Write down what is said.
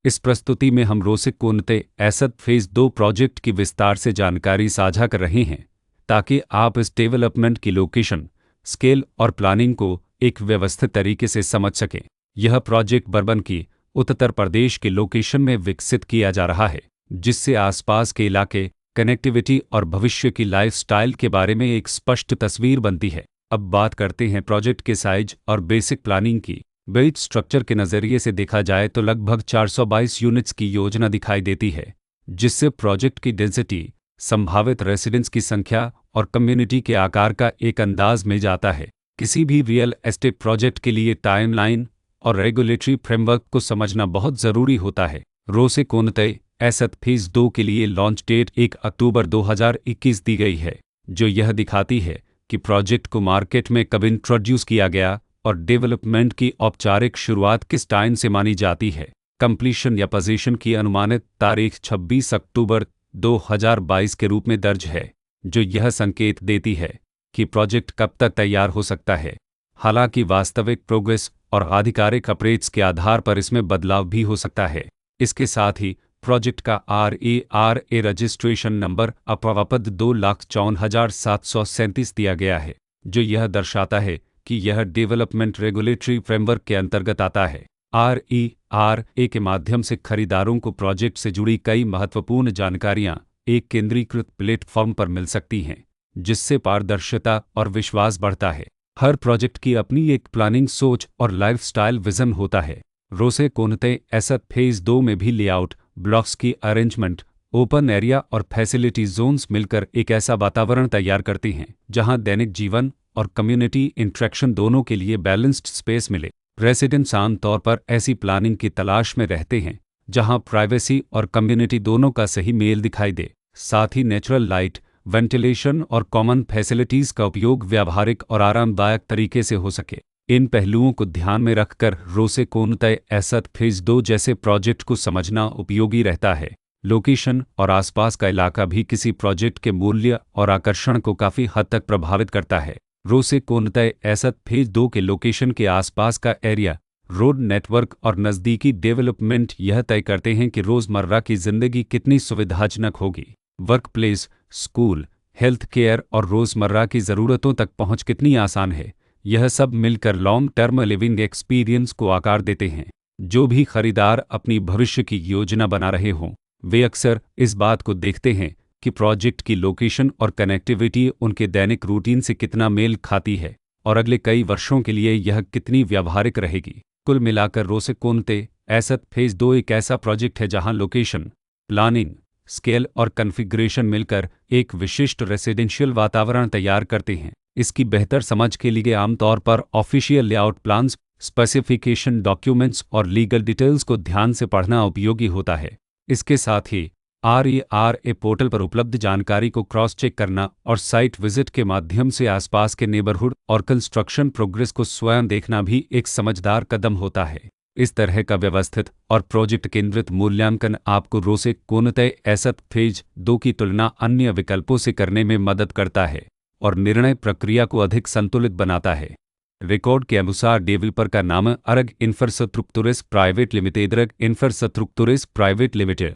इस प्रस्तुति में हम रोसिक कोनते एसत फेज 2 प्रोजेक्ट की विस्तार से जानकारी साझा कर रहे हैं ताकि आप इस डेवलपमेंट की लोकेशन, स्केल और प्लानिंग को एक व्यवस्थित तरीके से समझ सकें। यह प्रोजेक्ट बर्बन की उत्तर प्रदेश के लोकेशन में विकसित किया जा रहा है, जिससे आसपास के इलाके, कनेक्टिविटी और भविष्य की लाइफस्टाइल के बारे में एक स्पष्ट तस्वीर बनती है। अब बात करते हैं प्रोजेक्ट के साइज और बेसिक प्लानिंग की। बेस स्ट्रक्चर के नज़रिए से देखा जाए तो लगभग 422 यूनिट्स की योजना दिखाई देती है, जिससे प्रोजेक्ट की डेंसिटी, संभावित रेसिडेंट्स की संख्या और कम्युनिटी के आकार का एक अंदाज मिल जाता है। किसी भी रियल एस्टेट प्रोजेक्ट के लिए टाइमलाइन और रेगुलेटरी फ्रेमवर्क को समझना बहुत ज़रूरी होता है। रोसिक कोनते एसत फेज 2 के लिए लॉन्च डेट 1 अक्टूबर 2021 दी गई है, जो यह दिखाती है कि प्रोजेक्ट को मार्केट में कब इंट्रोड्यूस किया गया और डेवलपमेंट की औपचारिक शुरुआत किस टाइम से मानी जाती है। कंप्लीशन या पोजीशन की अनुमानित तारीख 26 अक्टूबर 2022 के रूप में दर्ज है, जो यह संकेत देती है कि प्रोजेक्ट कब तक तैयार हो सकता है। हालांकि वास्तविक प्रोग्रेस और आधिकारिक अपडेट्स के आधार पर इसमें बदलाव भी हो सकता है। इसके साथ ही प्रोजेक्ट का RARA रजिस्ट्रेशन नंबर अपावपद 2,54,737 दिया गया है, जो यह दर्शाता है कि यह डेवलपमेंट रेगुलेटरी फ्रेमवर्क के अंतर्गत आता है। RARA के माध्यम से खरीदारों को प्रोजेक्ट से जुड़ी कई महत्वपूर्ण जानकारियां एक केंद्रीकृत प्लेटफॉर्म पर मिल सकती हैं, जिससे पारदर्शिता और विश्वास बढ़ता है। हर प्रोजेक्ट की अपनी एक प्लानिंग सोच और लाइफस्टाइल विजन होता है। रोसिक कोनते एसत फेज 2 में भी लेआउट, ब्लॉक्स की अरेंजमेंट, ओपन एरिया और फैसिलिटी जोन्स मिलकर एक ऐसा वातावरण तैयार करती हैं जहां दैनिक जीवन और कम्युनिटी इंटरेक्शन दोनों के लिए बैलेंस्ड स्पेस मिले। रेसिडेंट्स आमतौर पर ऐसी प्लानिंग की तलाश में रहते हैं जहां प्राइवेसी और कम्युनिटी दोनों का सही मेल दिखाई दे। साथ ही नेचुरल लाइट, वेंटिलेशन और कॉमन फैसिलिटीज़ का उपयोग व्यावहारिक और आरामदायक तरीके से हो सके। इन पहलुओं को ध्यान में रखकर रोसिक कोनते एसत फेज 2 जैसे प्रोजेक्ट को समझना उपयोगी रहता है। लोकेशन और आसपास का इलाका भी किसी प्रोजेक्ट के मूल्य और आकर्षण को काफ़ी हद तक प्रभावित करता है। रोसिक कोनते एसत फेज 2 के लोकेशन के आसपास का एरिया, रोड नेटवर्क और नज़दीकी डेवलपमेंट यह तय करते हैं कि रोज़मर्रा की ज़िंदगी कितनी सुविधाजनक होगी। Work place, school, health care और रोज़मर्रा की ज़रूरतों तक पहुँच कितनी आसान है। यह सब मिलकर लॉन्ग टर्म लिविंग एक्सपीरियंस को आकार देते हैं। जो भी खरीदार अपनी भविष्य की योजना बना रहे हों, वे अक्सर इस बात को देखते हैं कि प्रोजेक्ट की लोकेशन और कनेक्टिविटी उनके दैनिक रूटीन से कितना मेल खाती है और अगले कई वर्षों के लिए यह कितनी व्यावहारिक रहेगी। कुल मिलाकर रोसिक कोनते एसत फेज 2 एक ऐसा प्रोजेक्ट है जहां लोकेशन, प्लानिंग, स्केल और कॉन्फ़िगरेशन मिलकर एक विशिष्ट रेसिडेंशियल वातावरण तैयार करते हैं। इसकी बेहतर समझ के लिए आमतौर पर official layout plans, specification documents और लीगल डिटेल्स को ध्यान से पढ़ना उपयोगी होता है। इसके साथ ही RARA पोर्टल पर उपलब्ध जानकारी को क्रॉस चेक करना और साइट विजिट के माध्यम से आसपास के नेबरहुड और कंस्ट्रक्शन प्रोग्रेस को स्वयं देखना भी एक समझदार कदम होता है। इस तरह का व्यवस्थित और प्रोजेक्ट केंद्रित मूल्यांकन आपको रोसिक कोनते एसत फेज 2 की तुलना अन्य विकल्पों से करने में मदद करता है और निर्णय प्रक्रिया को अधिक संतुलित बनाता है। रिकॉर्ड के अनुसार डेवलपर का नाम अरग इंफ्रास्ट्रक्चर्स प्राइवेट लिमिटेड, अरग इंफ्रास्ट्रक्चर्स प्राइवेट लिमिटेड